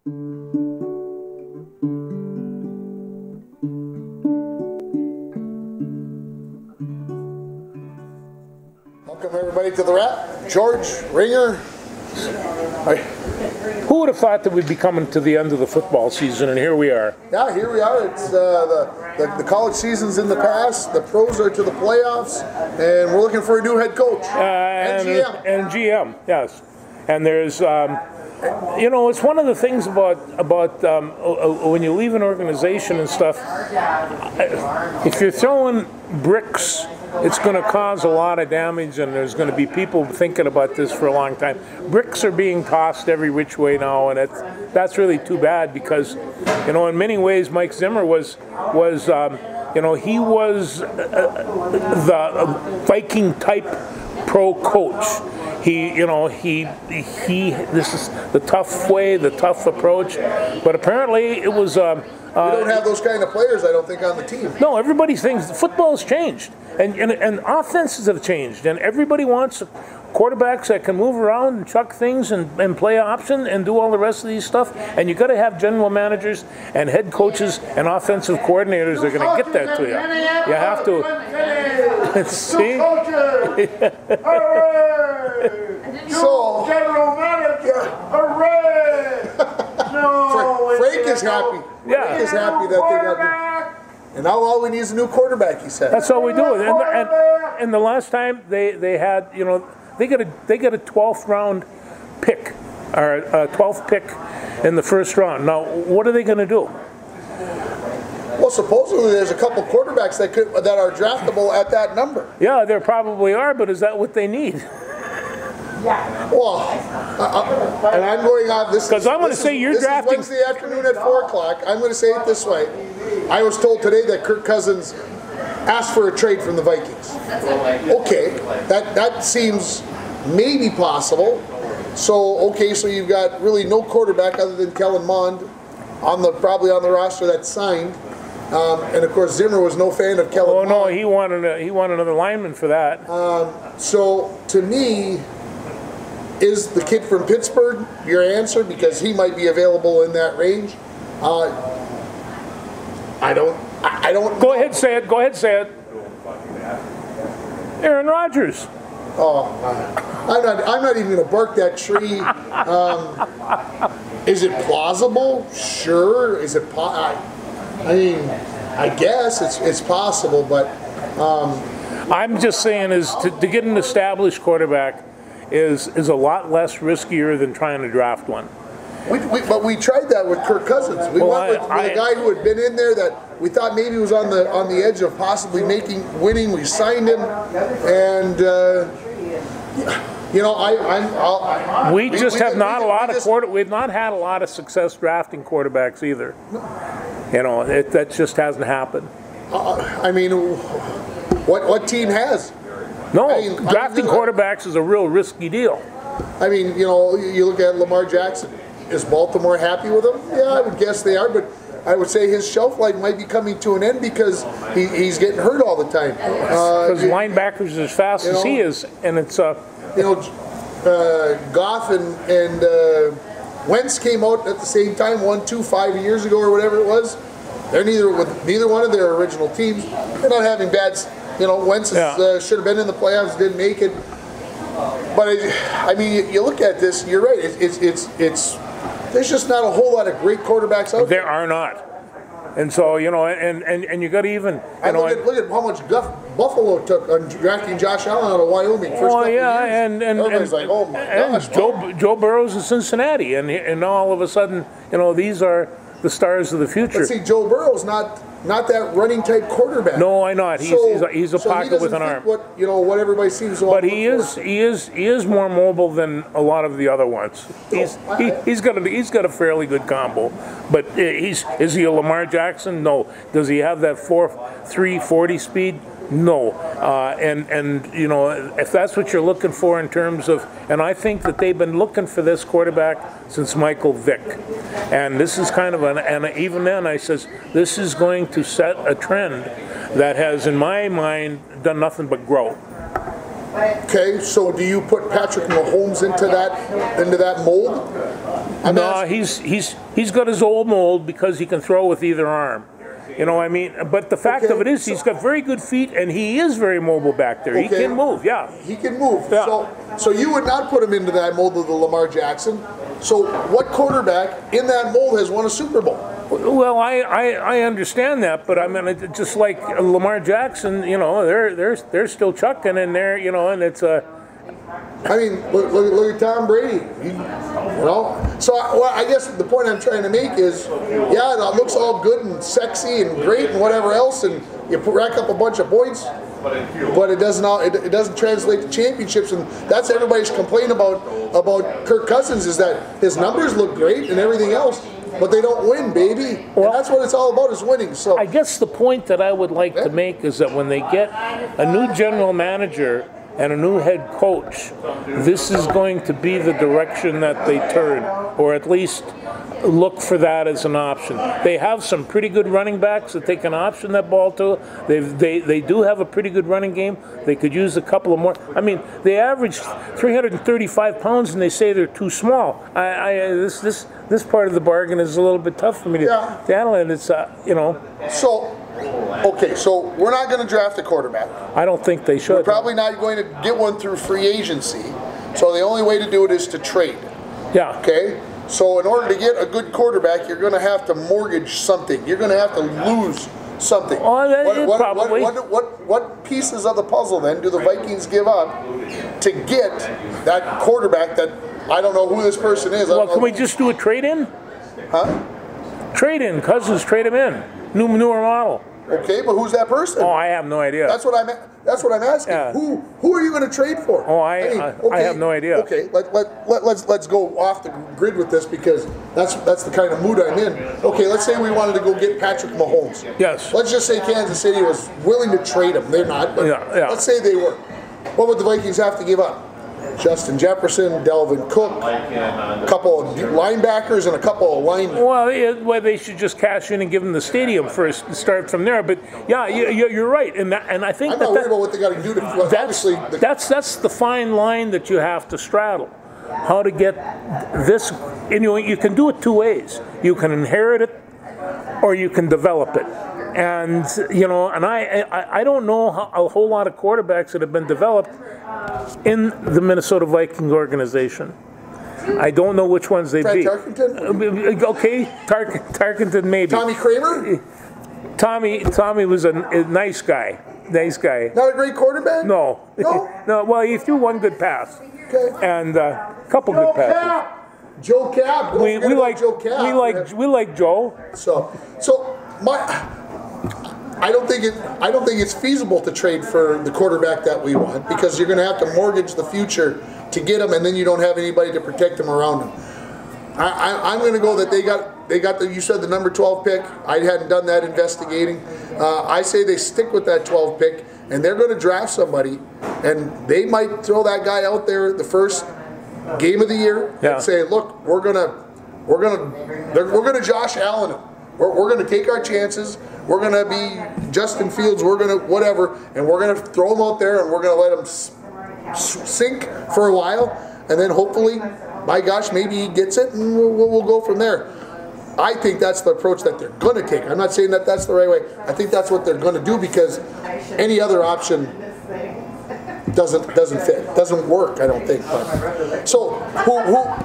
Welcome everybody to the Wrap. George, Ringer. Who would have thought that we'd be coming to the end of the football season, and here we are. Yeah, here we are. It's the college season's in the past. The pros are to the playoffs, and we're looking for a new head coach and GM. And GM, yes. And there's, you know, it's one of the things about when you leave an organization and stuff. If you're throwing bricks, it's going to cause a lot of damage, and there's going to be people thinking about this for a long time. Bricks are being tossed every which way now, and that's really too bad because, you know, in many ways, Mike Zimmer was you know, he was the Viking type pro coach. This is the tough way, the tough approach, but apparently it was. We don't have those kind of players, I don't think, on the team. No, everybody thinks football's changed, and offenses have changed, and everybody wants quarterbacks that can move around and chuck things and play option and do all the rest of these stuff. And you got to have general managers and head coaches and offensive coordinators that are going to get that to you. You have to see. So, general manager, hooray! No, Frank is happy. Yeah. Frank is happy that they got. And now all we need is a new quarterback, he said. That's all we do. And the last time they had, you know, they get a 12th round pick, or a 12th pick in the first round. Now, what are they going to do? Well, supposedly there's a couple quarterbacks that are draftable at that number. Yeah, there probably are, but is that what they need? Well, and I'm going on this. Because I'm going to say you're drafting. This is Wednesday afternoon at 4 o'clock. I'm going to say it this way. I was told today that Kirk Cousins asked for a trade from the Vikings. Okay, that seems maybe possible. So you've got really no quarterback other than Kellen Mond probably on the roster that's signed. And of course Zimmer was no fan of Kellen Mond. Oh no, he wanted another lineman for that. So to me, is the kid from Pittsburgh your answer? Because he might be available in that range. I don't. Go ahead, say it. Go ahead, say it. Aaron Rodgers. Oh, I'm not even going to bark that tree. Is it plausible? Sure. Is it? I mean, I guess it's possible, but I'm just saying is to get an established quarterback is a lot less riskier than trying to draft one. But we tried that with Kirk Cousins. We went with a guy who had been in there that we thought maybe was on the edge of possibly winning. We signed him, and you know, we've not had a lot of success drafting quarterbacks either. You know, that just hasn't happened. I mean, what team has? No, drafting quarterbacks is a real risky deal. I mean, you know, you look at Lamar Jackson. Is Baltimore happy with him? Yeah, I would guess they are, but I would say his shelf life might be coming to an end because he's getting hurt all the time. Because linebackers as fast as he is, and it's you know, Goff and Wentz came out at the same time, 5 years ago or whatever it was. They're neither one of their original teams. They're not having bad. You know, Wentz should have been in the playoffs, didn't make it. But I mean, you look at this. You're right. It's there's just not a whole lot of great quarterbacks out there. There are not. And so, you know, and you got to even, you know, look at how much guff Buffalo took on drafting Josh Allen out of Wyoming. And everybody's like, oh my gosh. Joe Burrow's in Cincinnati, and now all of a sudden, you know, these are the stars of the future. But see, Joe Burrow's not that running type quarterback. No, I not. He's a pocket with an arm. What everybody seems to. But he is more mobile than a lot of the other ones. He's got a fairly good combo. But is he a Lamar Jackson? No. Does he have that 340 speed? No. And you know, if that's what you're looking for in terms of, and I think that they've been looking for this quarterback since Michael Vick. And this is kind of and even then I says, this is going to set a trend that has, in my mind, done nothing but grow. Okay, so do you put Patrick Mahomes into that mold? No, he's got his old mold because he can throw with either arm. You know, I mean, but the fact of it is, he's got very good feet, and he is very mobile back there. He can move, yeah. He can move. Yeah. So you would not put him into that mold of the Lamar Jackson. So what quarterback in that mold has won a Super Bowl? Well, I understand that, but I mean, just like Lamar Jackson, you know, they're still chucking in there, you know, and it's a. I mean, look at Tom Brady. You know, so I guess the point I'm trying to make is, yeah, it looks all good and sexy and great and whatever else, and you rack up a bunch of points, but it doesn't translate to championships, and that's everybody's complaint about Kirk Cousins is that his numbers look great and everything else, but they don't win, baby. Well, and that's what it's all about, is winning. So I guess the point that I would like to make is that when they get a new general manager and a new head coach, this is going to be the direction that they turn, or at least look for that as an option. They have some pretty good running backs that they can option that ball to. They do have a pretty good running game. They could use a couple of more. I mean, they average 335 pounds, and they say they're too small. This part of the bargain is a little bit tough for me to handle, and it's you know. So. Okay, so we're not going to draft a quarterback. I don't think they should. We're probably not going to get one through free agency. So the only way to do it is to trade. Yeah. Okay? So in order to get a good quarterback, you're going to have to mortgage something. You're going to have to lose something. Oh, probably. What pieces of the puzzle, then, do the Vikings give up to get that quarterback that I don't know who this person is? Well, can we just do a trade-in? Huh? Trade-in. Cousins, trade him in. Newer model. Okay, but who's that person? Oh, I have no idea. That's what I'm asking. Yeah. Who are you going to trade for? Oh, I have no idea. Okay, let's go off the grid with this, because that's the kind of mood I'm in. Okay, let's say we wanted to go get Patrick Mahomes. Yes. Let's just say Kansas City was willing to trade him. They're not, but let's say they were. What would the Vikings have to give up? Justin Jefferson, Delvin Cook, a couple of linebackers, and a couple of linemen. Well, they should just cash in and give them the stadium first and start from there. But yeah, you're right, and I think I'm not worried about what they got to do to. Obviously, that's the fine line that you have to straddle. How to get this? And you can do it two ways. You can inherit it, or you can develop it. And you know, and I don't know a whole lot of quarterbacks that have been developed in the Minnesota Vikings organization. I don't know which ones they'd be. Tarkenton? Okay, Tarkenton maybe. Tommy Kramer? Tommy was a nice guy. Nice guy. Not a great quarterback? No. No. Well, he threw one good pass. Okay. And a couple good passes. Joe Cab. We like Joe Cab. We like Joe. So I don't think it's feasible to trade for the quarterback that we want, because you're going to have to mortgage the future to get him, and then you don't have anybody to protect him around him. I'm going to go that they got you said the number 12 pick. I hadn't done that investigating. I say they stick with that 12 pick, and they're going to draft somebody, and they might throw that guy out there the first game of the year and say, look, we're gonna Josh Allen him. We're going to take our chances. We're going to be Justin Fields. We're going to whatever, and we're going to throw him out there, and we're going to let him sink for a while, and then hopefully, by gosh, maybe he gets it, and we'll go from there. I think that's the approach that they're going to take. I'm not saying that that's the right way. I think that's what they're going to do, because any other option doesn't fit, doesn't work. I don't think. But so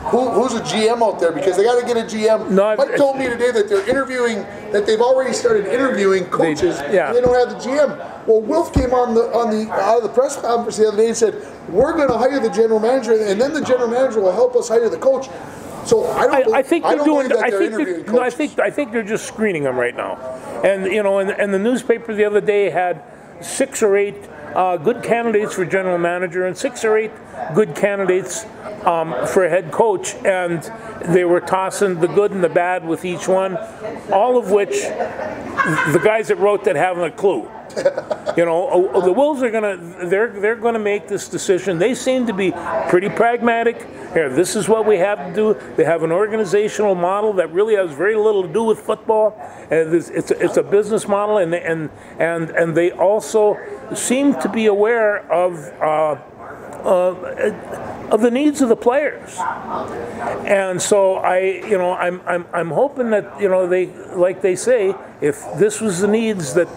who's a GM out there? Because they got to get a GM. Mike told me today that they're interviewing, that they've already started interviewing coaches. And they don't have the GM. Well, Wilf came on the out of the press conference the other day and said, we're going to hire the general manager, and then the general manager will help us hire the coach. So I think they're doing. I think they're just screening them right now. And you know, and the newspaper the other day had 6 or 8 good candidates for general manager and 6 or 8 good candidates for a head coach, and they were tossing the good and the bad with each one, all of which the guys that wrote that haven't a clue. You know, the Wolves are they're gonna make this decision. They seem to be pretty pragmatic. Here, this is what we have to do. They have an organizational model that really has very little to do with football, and it's a business model, and they also seem to be aware of of the needs of the players. And so I'm hoping that they, like they say, if this was the needs that.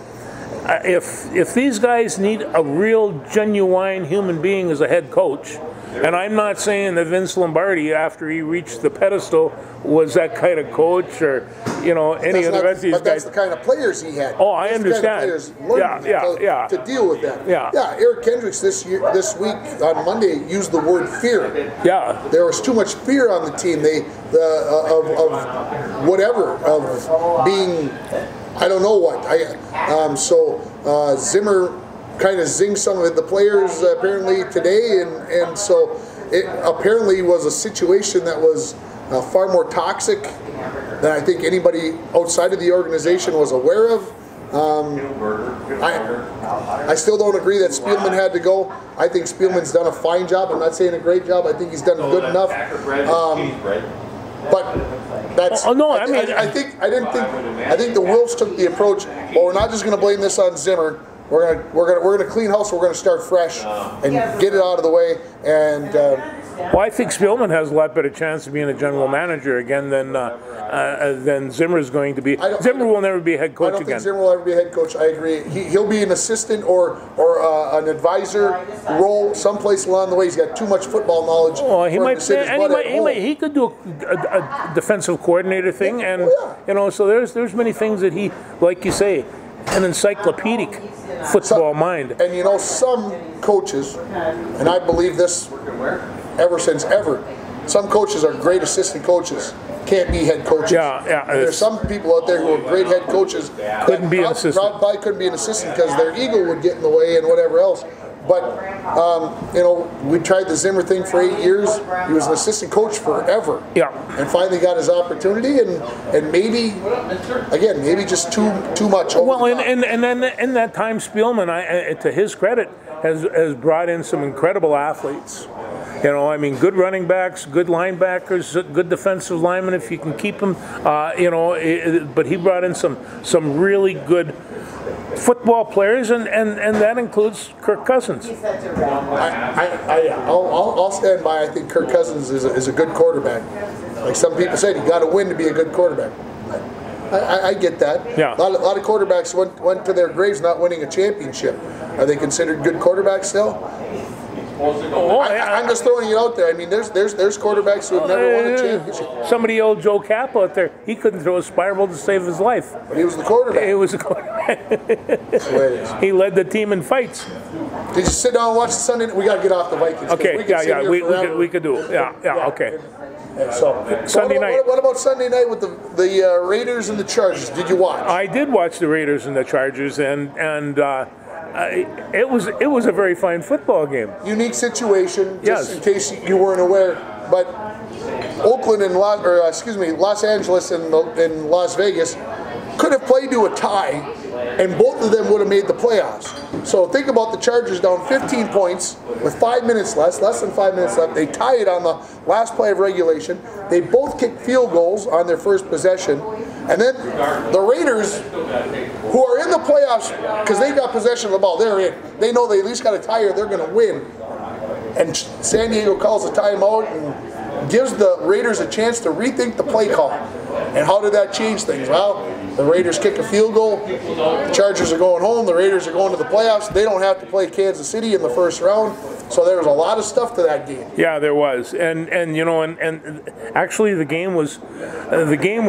If these guys need a real, genuine human being as a head coach, and I'm not saying that Vince Lombardi, after he reached the pedestal, was that kind of coach, or any of the rest of these guys. But that's the kind of players he had. Oh, I understand. Kind of players to deal with that. Yeah. Eric Kendricks this week on Monday used the word fear. Yeah. There was too much fear on the team. Of being. I don't know what. Zimmer kind of zinged some of the players apparently today, and so it apparently was a situation that was far more toxic than I think anybody outside of the organization was aware of. I still don't agree that Spielman had to go. I think Spielman's done a fine job. I'm not saying a great job. I think he's done good enough. But that's. Oh no! I think the Wolves took the approach. Well, we're not just going to blame this on Zimmer. We're gonna clean house. We're gonna start fresh and get it out of the way. And well, I think Spielman has a lot better chance of being a general manager again than Zimmer's going to be. Zimmer will never be a head coach again. I don't think Zimmer will ever be a head coach. I agree. He'll be an assistant or an advisor role someplace along the way. He's got too much football knowledge. Oh, he could do a defensive coordinator thing, and so there's many things that he, like you say, an encyclopedic football mind. And some coaches, and I believe this ever since ever, some coaches are great assistant coaches, can't be head coaches. Yeah. There's some people out there who are great head coaches couldn't be an assistant. Probably couldn't be an assistant because their ego would get in the way and whatever else. But, we tried the Zimmer thing for 8 years. He was an assistant coach forever. Yeah. And finally got his opportunity, and maybe just too much over Well, and then in that time, Spielman, to his credit, has brought in some incredible athletes. Good running backs, good linebackers, good defensive linemen if you can keep them. But he brought in some really good football players, and that includes Kirk Cousins. I'll stand by. I think Kirk Cousins is a good quarterback. Like some people said, you got to win to be a good quarterback. I get that. Yeah. A lot of quarterbacks went to their graves not winning a championship. Are they considered good quarterbacks still? I'm just throwing it out there. There's quarterbacks who have never won a championship. Somebody yelled Joe Capel out there. He couldn't throw a spiral to save his life. But he was the quarterback. That's the way it is. He led the team in fights. Did you sit down and watch the Sunday? We got to get off the Vikings. Okay, we could do it. Yeah, okay. So Sunday night. What about Sunday night with the Raiders and the Chargers? Did you watch? I did watch the Raiders and the Chargers, and it was a very fine football game. Unique situation, just Yes. in case you weren't aware. But Oakland and Los Angeles and Las Vegas could have played to a tie, and both of them would have made the playoffs. So think about the Chargers down 15 points with 5 minutes less than 5 minutes left. They tie it on the last play of regulation. They both kicked field goals on their first possession. And then the Raiders, who are in the playoffs because they got possession of the ball, they're in. They know they at least got a tie or they're going to win. And San Diego calls a timeout and gives the Raiders a chance to rethink the play call. And how did that change things? Well, the Raiders kick a field goal. The Chargers are going home. The Raiders are going to the playoffs. They don't have to play Kansas City in the first round. So there was a lot of stuff to that game. Yeah, there was, and actually the game was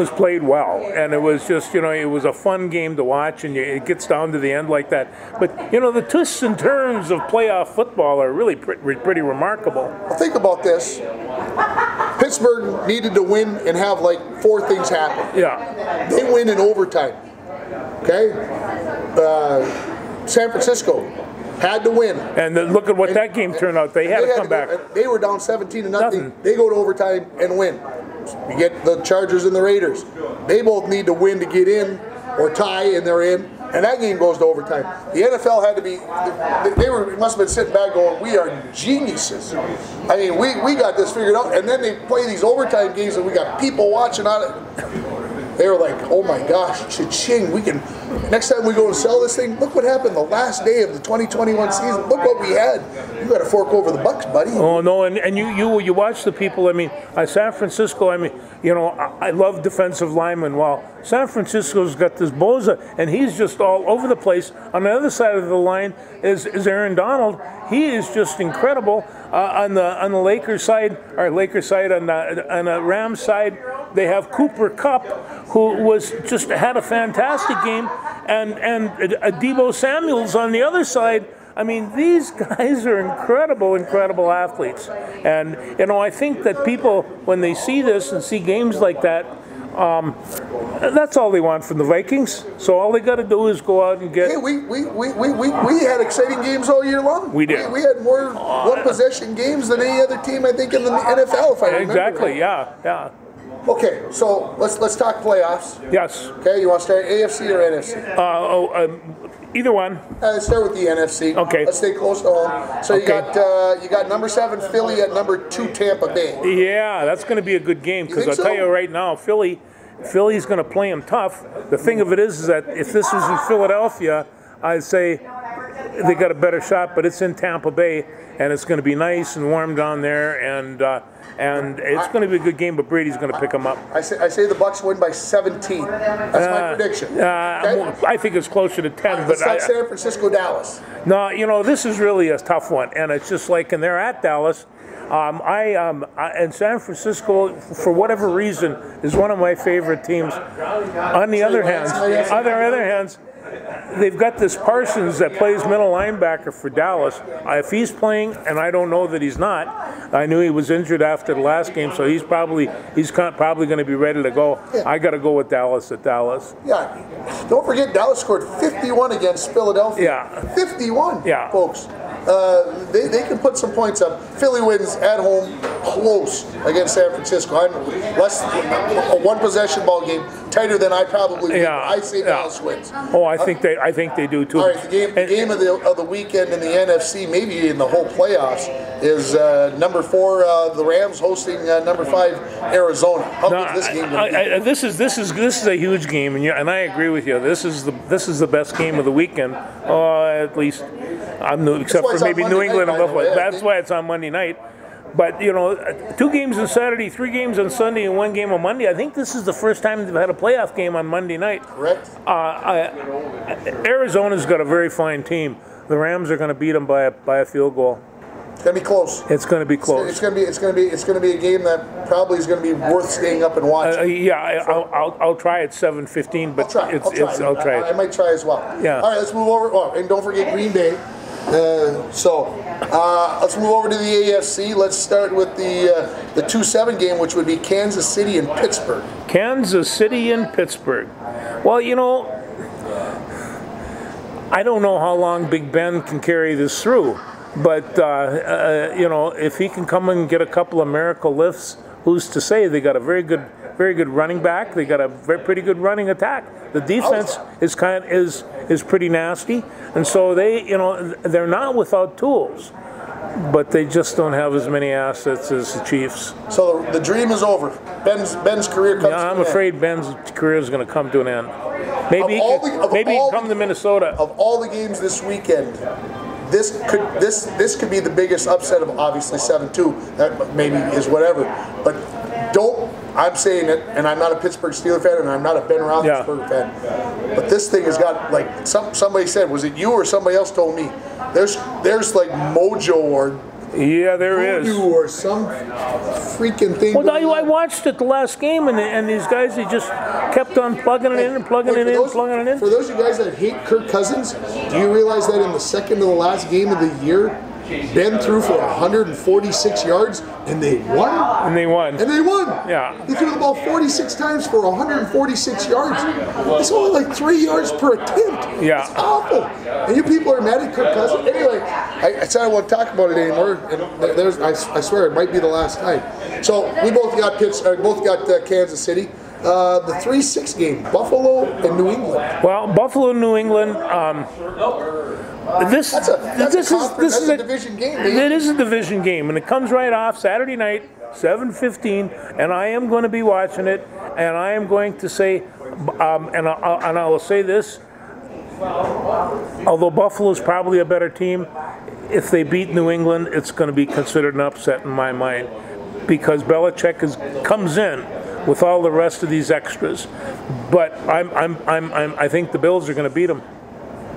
played well, and it was just it was a fun game to watch, and it gets down to the end like that. But the twists and turns of playoff football are really pretty remarkable. Well, think about this. Pittsburgh needed to win and have like 4 things happen. Yeah, they win in overtime. Okay, San Francisco had to win. And look at what that game turned out. They had to come back. They were down 17-0. They go to overtime and win. You get the Chargers and the Raiders. They both need to win to get in or tie, and they're in. And that game goes to overtime. The NFL had to be. They must have been sitting back going, "We are geniuses." We got this figured out. And then they play these overtime games, and we got people watching on it. they were like, oh my gosh, cha-ching, we can, next time we go and sell this thing, look what happened the last day of the 2021 season. Look what we had. You got to fork over the bucks, buddy. Oh no, and you watch the people. I mean, San Francisco. I mean, you know, I love defensive linemen. Well, San Francisco's got this Boza, and he's just all over the place. On the other side of the line is Aaron Donald. He is just incredible. On the Lakers side, on the Rams side, they have Cooper Kupp, who had a fantastic game, and Deebo Samuel's on the other side. I mean, these guys are incredible athletes. And, you know, I think that people, when they see this and see games like that, that's all they want from the Vikings. So all they got to do is go out and get... Hey, we had exciting games all year long. We did. We had more one-possession games than any other team, I think, in the NFL, if I remember. Exactly, yeah. Okay, so let's talk playoffs. Yes. Okay, you want to start AFC or NFC? Either one. Let's start with the NFC. Okay. Let's stay close to home. So you got number 7 Philly at number 2 Tampa Bay. Yeah, that's going to be a good game because I'll tell you right now, Philly's going to play them tough. The thing of it is that if this was in Philadelphia, I'd say they got a better shot, but it's in Tampa Bay, and it's going to be nice and warm down there, and it's going to be a good game, but Brady's going to pick them up. I say the Bucs win by 17. That's my prediction. Okay? I think it's closer to 10. But it's not San Francisco, Dallas. No, you know, this is really a tough one, and it's just like, and they're at Dallas. And San Francisco, for whatever reason, is one of my favorite teams. On the other hand, they've got this Parsons that plays middle linebacker for Dallas. If he's playing, and I don't know that he's not, I knew he was injured after the last game, so he's probably going to be ready to go. Yeah. I got to go with Dallas at Dallas. Yeah, don't forget Dallas scored 51 against Philadelphia. Yeah, 51. Yeah, folks. They can put some points up. Philly wins at home close against San Francisco. Less a one-possession ball game, tighter than I probably would. I say Dallas wins. Oh, I think they do too. All right, the game of the weekend in the NFC, maybe in the whole playoffs, is number 4 the Rams hosting number 5 Arizona. How big is this game? This is a huge game, and I agree with you. This is the best game of the weekend. At least except for maybe New England and Buffalo. That's why it's on Monday night. But, you know, 2 games on Saturday, 3 games on Sunday, and 1 game on Monday. I think this is the first time they've had a playoff game on Monday night. Correct. Arizona's got a very fine team. The Rams are going to beat them by a field goal. It's going to be close. It's going to be close. It's going to be a game that probably is going to be worth staying up and watching. I'll try at 7:15, but I'll try it. I might try as well. Yeah. All right, let's move over. Oh, and don't forget Green Bay. Let's move over to the AFC. Let's start with the 2-7 game, which would be Kansas City and Pittsburgh. Kansas City and Pittsburgh. Well, you know, I don't know how long Big Ben can carry this through, but you know, if he can come and get a couple of miracle lifts, who's to say? They got a very good running back. They got a pretty good running attack. The defense is pretty nasty, and so they're not without tools, but they just don't have as many assets as the Chiefs. So the dream is over. Ben's career comes to an end. I'm afraid Ben's career is going to come to an end. Maybe he can come to Minnesota. Of all the games this weekend, this could be the biggest upset of obviously 7-2. That maybe is whatever, but I'm saying it, and I'm not a Pittsburgh Steelers fan, and I'm not a Ben Roethlisberger fan. But this thing has got, like somebody said, was it you or somebody else told me? There's like mojo or there is or some freaking thing. Well, I watched it the last game, and these guys, they just kept on plugging it in and plugging it in. For those of you guys that hate Kirk Cousins, do you realize that in the second to the last game of the year, Ben threw for 146 yards, and they won? And they won. Yeah. He threw the ball 46 times for 146 yards. It's only like 3 yards per attempt. Yeah. It's awful. And you people are mad at Kirk Cousins. Anyway, I said I won't talk about it anymore, and I swear it might be the last time. So we both got Kansas City. The 3-6 game, Buffalo and New England. Well, Buffalo and New England. This is a division game. It is a division game, and it comes right off Saturday night, 7:15, and I am going to be watching it. and I am going to say, and I will say this, although Buffalo's probably a better team, if they beat New England, it's going to be considered an upset in my mind, because Belichick comes in with all the rest of these extras. But I think the Bills are going to beat them.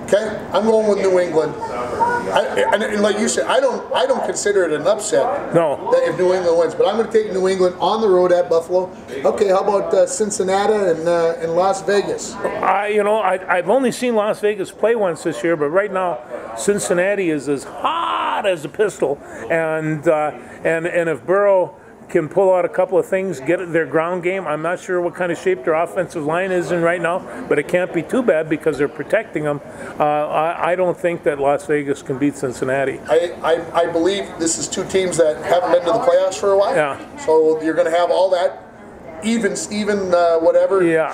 Okay, I'm going with New England. And like you said, I don't consider it an upset. No. If New England wins, but I'm going to take New England on the road at Buffalo. Okay, how about Cincinnati and Las Vegas? I've only seen Las Vegas play once this year, but right now Cincinnati is as hot as a pistol, and if Burrow can pull out a couple of things, get their ground game. I'm not sure what kind of shape their offensive line is in right now, but it can't be too bad because they're protecting them. I don't think that Las Vegas can beat Cincinnati. I believe this is two teams that haven't been to the playoffs for a while. Yeah. So you're going to have all that. Even Steven, whatever. Yeah.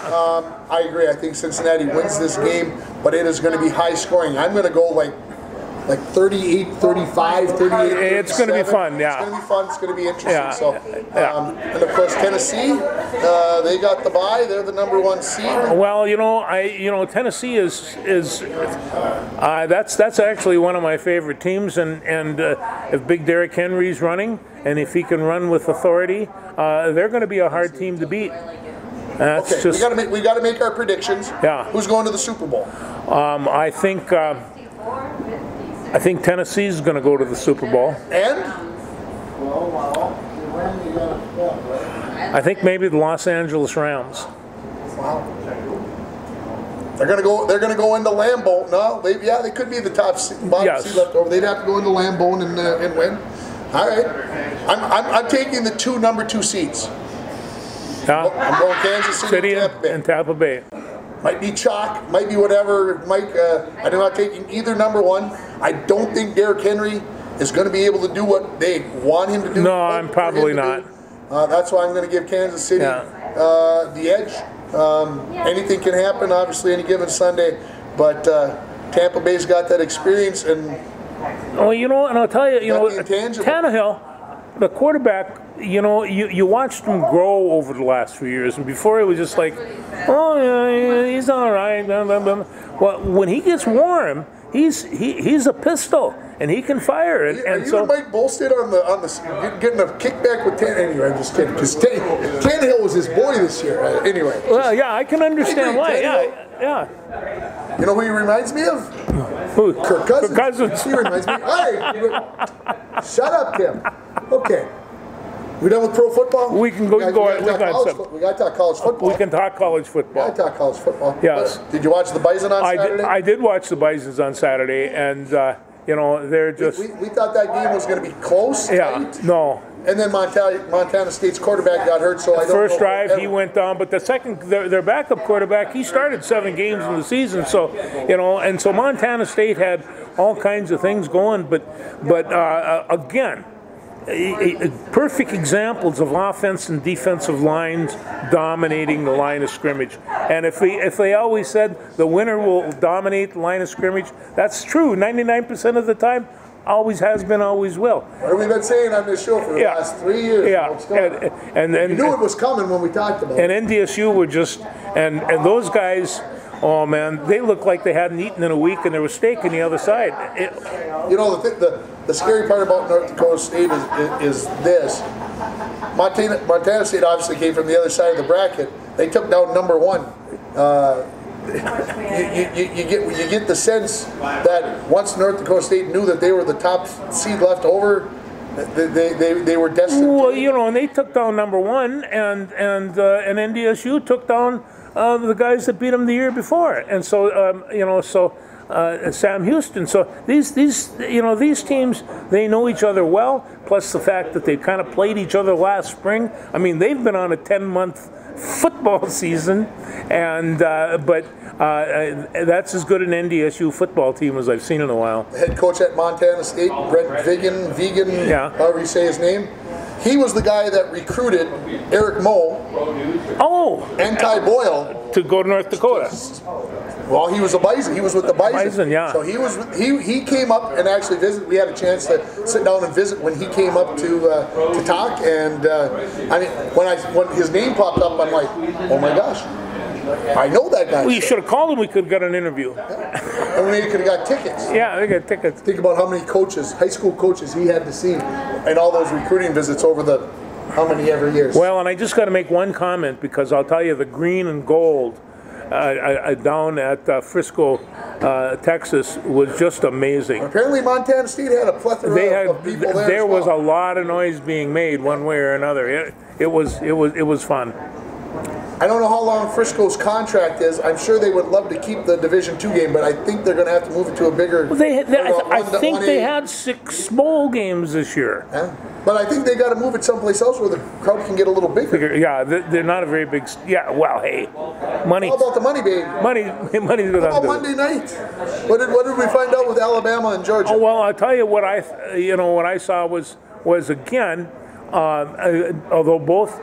I agree. I think Cincinnati wins this game, but it is going to be high scoring. I'm going to go like 38, 35, 38. It's going to be fun, yeah. It's going to be fun. It's going to be interesting. Yeah. So, and of course Tennessee, they got the bye. They're the #1 seed. Well, Tennessee is that's actually one of my favorite teams, and if Big Derrick Henry's running, and if he can run with authority, they're going to be a hard team to beat. That's okay, just, we got to make our predictions. Yeah. Who's going to the Super Bowl? I think Tennessee's going to go to the Super Bowl. And? I think maybe the Los Angeles Rams. Wow. They're going to go into Lambeau. No, they could be the top bottom seed left over. They'd have to go into Lambeau and win. All right. I'm taking the #2 seeds. Yeah. I'm going Kansas City and Tampa Bay. Might be chalk, might be whatever. I'm not taking either #1. I don't think Derrick Henry is going to be able to do what they want him to do. No, I'm probably not. That's why I'm going to give Kansas City the edge. Anything can happen, obviously, any given Sunday. But Tampa Bay's got that experience. And and I'll tell you, Tannehill, the quarterback, you watched him grow over the last few years, and before it was just like, oh yeah, he's all right. Well, when he gets warm, he's a pistol, and he can fire. And so Mike Bolstead on the getting a kickback with Tannehill. Anyway, I'm just kidding, because Tannehill was his boy this year. Anyway. Well, yeah, I can understand why. Yeah. You know who he reminds me of? Who? Kirk Cousins. Kirk Cousins. He reminds me. Shut up, Tim. Okay. We done with pro football? We can go. We got to talk college football. We can talk college football. We got to talk college football. Yes. Did you watch the Bison on Saturday? I did watch the Bisons on Saturday, and they're just. We thought that game was going to be close. Yeah. Tight. No. And then Montana State's quarterback got hurt, so I don't know. First drive he went down, but the second, their backup quarterback, he started 7 games in the season, so and so Montana State had all kinds of things going, but again, perfect examples of offense and defensive lines dominating the line of scrimmage. And if they always said the winner will dominate the line of scrimmage, that's true 99% of the time. Always has been, always will. What have we been saying on this show for the last 3 years? Yeah, and you knew it was coming when we talked about it. And NDSU were just, and those guys, oh man, they looked like they hadn't eaten in a week, and there was steak on the other side. The scary part about North Dakota State is this. Montana State obviously came from the other side of the bracket. They took down #1. You get the sense that once North Dakota State knew that they were the top seed left over, they were destined. Well, and they took down #1, and NDSU took down the guys that beat them the year before, and so Sam Houston. So these teams, they know each other well. Plus the fact that they kind of played each other last spring. I mean, they've been on a 10-month football season, and but that's as good an NDSU football team as I've seen in a while. The head coach at Montana State, Brett Vigen, however you say his name, he was the guy that recruited Eric Moe and Ty Boyle to go to North Dakota. Well, he was a Bison. He was with the Bison. Bison, yeah. So he came up and actually visited. We had a chance to sit down and visit when he came up to talk. And I mean, when his name popped up, I'm like, oh my gosh, I know that guy. Well, you should have called him. We could have got an interview. And we could have got tickets. Yeah, they got tickets. Think about how many coaches, high school coaches, he had to see, and all those recruiting visits over the how many ever years. Well, and I just got to make one comment, because I'll tell you, the green and gold down at Frisco, Texas, was just amazing. Apparently, Montana State had a plethora of people there. There was a lot of noise being made one way or another. It was fun. I don't know how long Frisco's contract is. I'm sure they would love to keep the Division II game, but I think they're going to have to move it to a bigger. Well, I think they had 6 bowl games this year. Yeah. But I think they got to move it someplace else where the crowd can get a little bigger. Yeah, they're not a very big. Yeah, well, hey, money. How about the money, baby? Money. How about Monday night? What did we find out with Alabama and Georgia? Oh well, I'll tell you what I saw was again, although both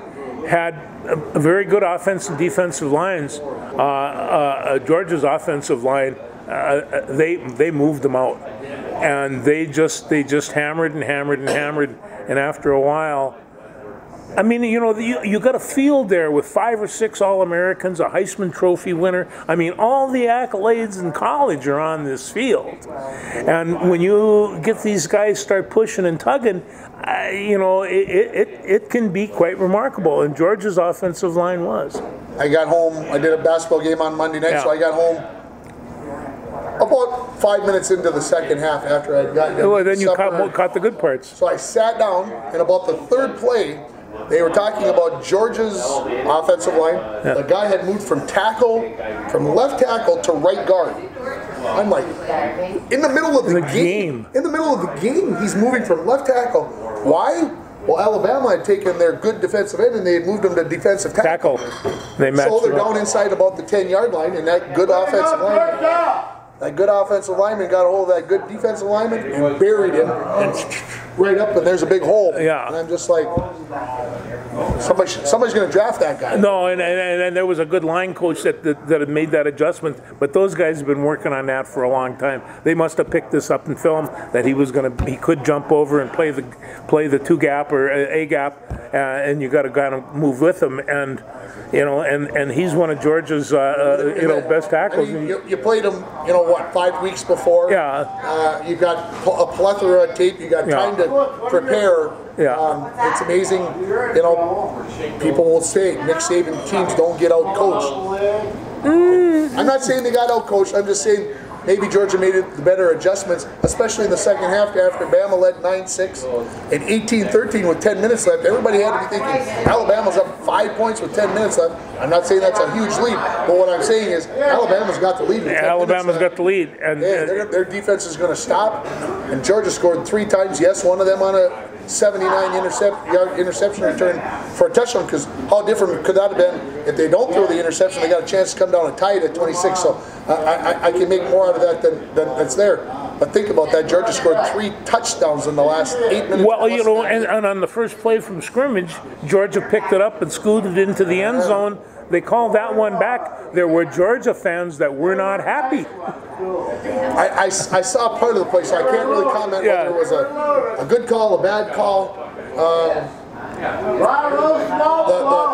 had very good offensive and defensive lines, Georgia's offensive line, they moved them out, and they just hammered and hammered and hammered. And after a while, I mean, you got a field there with 5 or 6 All-Americans, a Heisman Trophy winner. I mean, all the accolades in college are on this field. And when you get these guys start pushing and tugging, it can be quite remarkable. And Georgia's offensive line was. I got home. I did a basketball game on Monday night, so I got home about 5 minutes into the second half after I'd gotten well, then you caught the good parts. So I sat down, and about the third play, they were talking about Georgia's offensive line. Yeah. The guy had moved from left tackle to right guard. I'm like, in the middle of the game. In the middle of the game, he's moving from left tackle. Why? Well, Alabama had taken their good defensive end and they had moved them to defensive tackle. They matched so they're down inside about the 10-yard line, and that good offensive line. That good offensive lineman got a hold of that good defensive lineman and buried him and right up, and there's a big hole. Yeah. And I'm just like, somebody's going to draft that guy. No, and there was a good line coach that had made that adjustment, but those guys have been working on that for a long time. They must have picked this up in film that he could jump over and play the 2 gap or A gap, and you got to kind of move with him, and and he's one of Georgia's best tackles. I mean, you played him, 5 weeks before. Yeah. You got a plethora of tape. You got time to prepare. Yeah. It's amazing. People will say Nick Saban teams don't get out coached. I'm not saying they got out coached. I'm just saying maybe Georgia made the better adjustments, especially in the second half after Bama led 9-6 and 18-13 with 10 minutes left. Everybody had to be thinking Alabama's up 5 points with 10 minutes left. I'm not saying that's a huge lead, but what I'm saying is Alabama's got the lead. Alabama's got the lead, and their defense is going to stop. And Georgia scored 3 times. Yes, one of them on a 79-yard interception return for a touchdown, because how different could that have been if they don't throw the interception? They got a chance to come down and tie it at 26. So I can make more out of that than that's there. But think about that. Georgia scored 3 touchdowns in the last 8 minutes. Well, and on the first play from scrimmage, Georgia picked it up and scooted into the end zone. They called that one back. There were Georgia fans that were not happy. I saw part of the play, so I can't really comment whether it was a good call, a bad call. The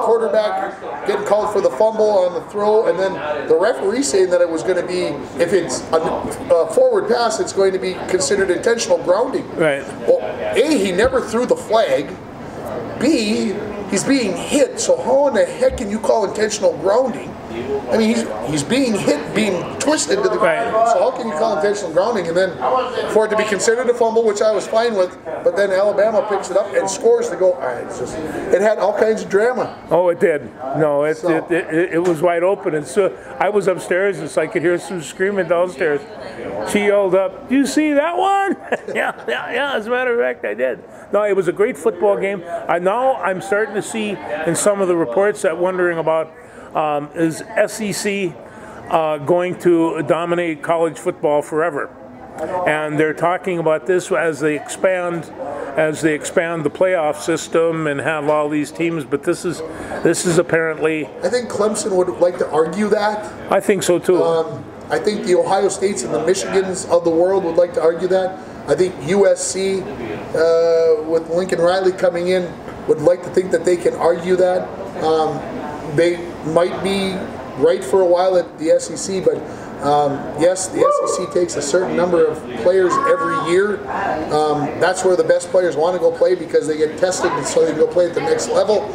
quarterback getting called for the fumble on the throw, and then the referee saying that it was going to be, if it's a forward pass, it's going to be considered intentional grounding. Right. Well, A, he never threw the flag. B, he's being hit, so how in the heck can you call intentional grounding? I mean, he's being hit, being twisted to the ground. So how can you call intentional grounding? And then for it to be considered a fumble, which I was fine with, but then Alabama picks it up and scores to go. It had all kinds of drama. Oh, it did. No, it was wide open. And so I was upstairs, and so I could hear Sue screaming downstairs. She yelled up, "Do you see that one?" yeah. As a matter of fact, I did. No, it was a great football game. Now I'm starting to see in some of the reports that wondering about is SEC going to dominate college football forever? And they're talking about this as they expand the playoff system and have all these teams. But this is apparently. I think Clemson would like to argue that. I think so too. I think the Ohio States and the Michigans of the world would like to argue that. I think USC, with Lincoln Riley coming in, would like to think that they can argue that. They might be right for a while at the SEC, but yes, the SEC takes a certain number of players every year. That's where the best players want to go play because they get tested and so they can go play at the next level.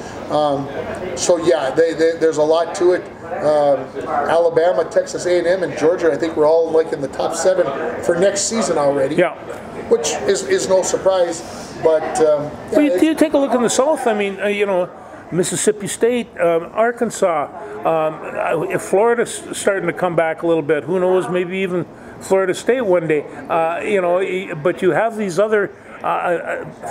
So yeah, there's a lot to it. Alabama, Texas A&M, and Georgia, I think we're all like in the top 7 for next season already. Yeah. Which is no surprise. But well, you take a look in the South. I mean, Mississippi State, Arkansas, Florida's starting to come back a little bit. Who knows? Maybe even Florida State one day. But you have these other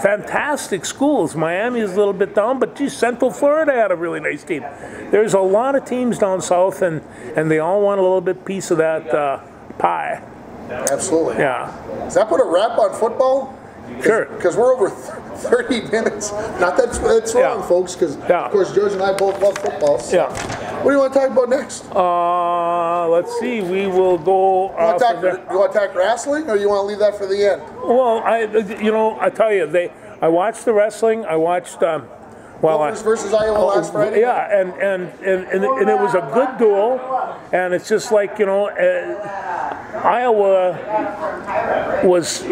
fantastic schools. Miami is a little bit down, but geez, Central Florida had a really nice team. There's a lot of teams down south, and they all want a little bit piece of that pie. Absolutely. Yeah. Does that put a wrap on football? Sure. Because we're over 30 minutes. Not that's wrong, folks, because, of course, George and I both love football. So. Yeah. What do you want to talk about next? Let's see. We will go... You want to talk wrestling, or you want to leave that for the end? Well, I tell you, I watched the wrestling. I watched... Gophers versus Iowa last Friday? Yeah, and it was a good duel, and it's just like, Iowa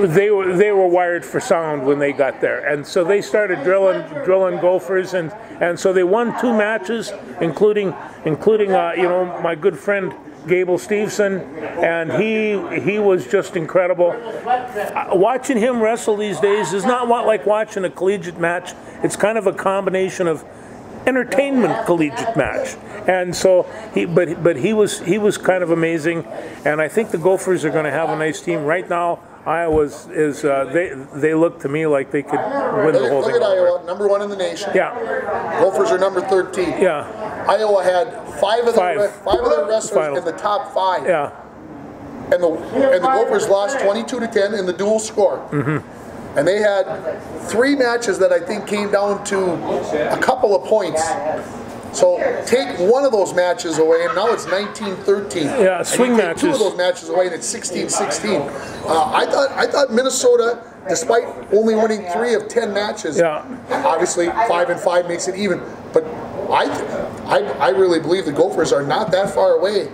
they were wired for sound when they got there, and so they started drilling Gophers, and so they won 2 matches, including my good friend Gable Steveson, and he was just incredible. Watching him wrestle these days is not like watching a collegiate match. It's kind of a combination of entertainment collegiate match, and so he was kind of amazing, and I think the Gophers are going to have a nice team right now. Iowa they look to me like they could win the whole thing. Look at Iowa, number 1 in the nation. Yeah. Gophers are number 13. Yeah. Iowa had 5 of their wrestlers in the top 5. Yeah. And the Gophers lost 22-10 in the dual score. Mm-hmm. And they had 3 matches that I think came down to a couple of points. So take one of those matches away, and now it's 19-13. Yeah, swing matches. 2 of those matches away, and it's 16-16. I thought Minnesota, despite only winning 3 of 10 matches, obviously 5-5 makes it even. But I really believe the Gophers are not that far away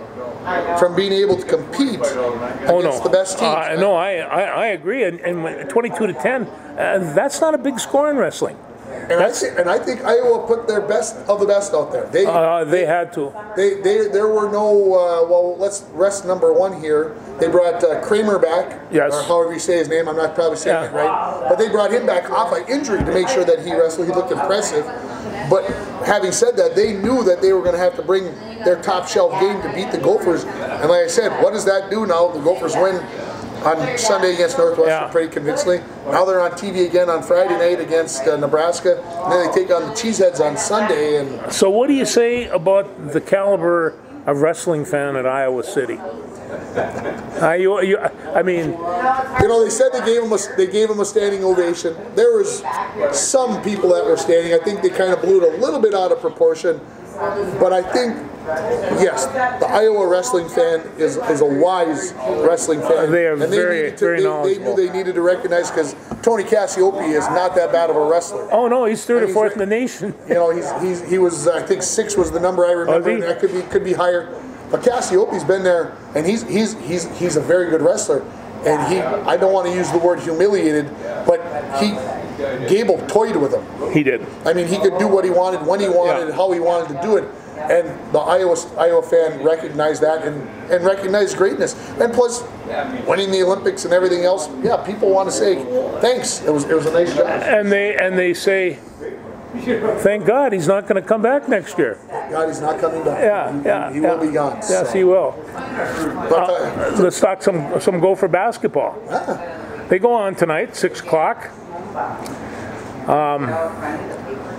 from being able to compete against the best teams. No, I agree. And 22-10, that's not a big score in wrestling. And I think Iowa put their best of the best out there. They had to. There were no, well, let's rest number 1 here. They brought Kramer back, or however you say his name, I'm not probably saying it right. But they brought him back off an injury to make sure that he wrestled. He looked impressive. But having said that, they knew that they were going to have to bring their top shelf game to beat the Gophers. And like I said, what does that do now? The Gophers win on Sunday against Northwestern pretty convincingly. Now they're on TV again on Friday night against Nebraska. And then they take on the Cheeseheads on Sunday. And so what do you say about the caliber of wrestling fan at Iowa City? I mean, they said they gave him a standing ovation. There was some people that were standing. I think they kind of blew it a little bit out of proportion. But I think, yes, the Iowa wrestling fan is a wise wrestling fan. They are very knowledgeable. They needed to recognize, because Tony Cassiope is not that bad of a wrestler. Oh no, he's 3rd or 4th in the nation. He was, I think 6 was the number I remember. That could be higher. But Cassiope's been there, and he's a very good wrestler. And I don't want to use the word humiliated, but Gable toyed with him. He did. I mean, he could do what he wanted, when he wanted, and how he wanted to do it. And the Iowa fan recognized that and recognized greatness. And plus, winning the Olympics and everything else, people want to say thanks. It was a nice job. And they say, thank God he's not going to come back next year. Thank God he's not coming back. He will be gone. Yes, he will. Let's talk some Gopher basketball. They go on tonight, 6 o'clock.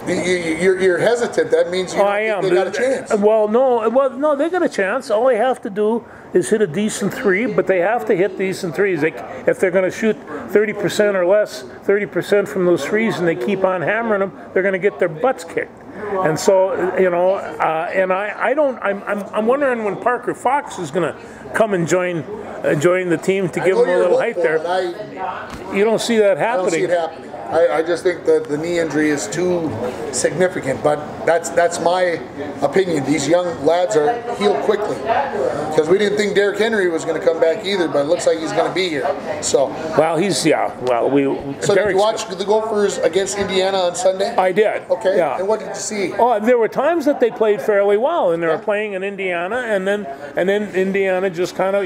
You're hesitant. That means you don't think they got a chance. Well, no, they got a chance. All they have to do is hit a decent 3, but they have to hit decent 3s. If they're going to shoot 30% or less, 30% from those 3s, and they keep on hammering them, they're going to get their butts kicked. And so, and I'm wondering when Parker Fox is going to come and join the team to give him a little height there. You don't see that happening. I don't see it happening. I just think that the knee injury is too significant, but that's my opinion. These young lads are healed quickly because we didn't think Derrick Henry was going to come back either, but it looks like he's going to be here. So well, did you watch the Gophers against Indiana on Sunday? I did. Okay. Yeah. And what did you see? Oh, there were times that they played fairly well, and they were playing in Indiana, and then Indiana just kind of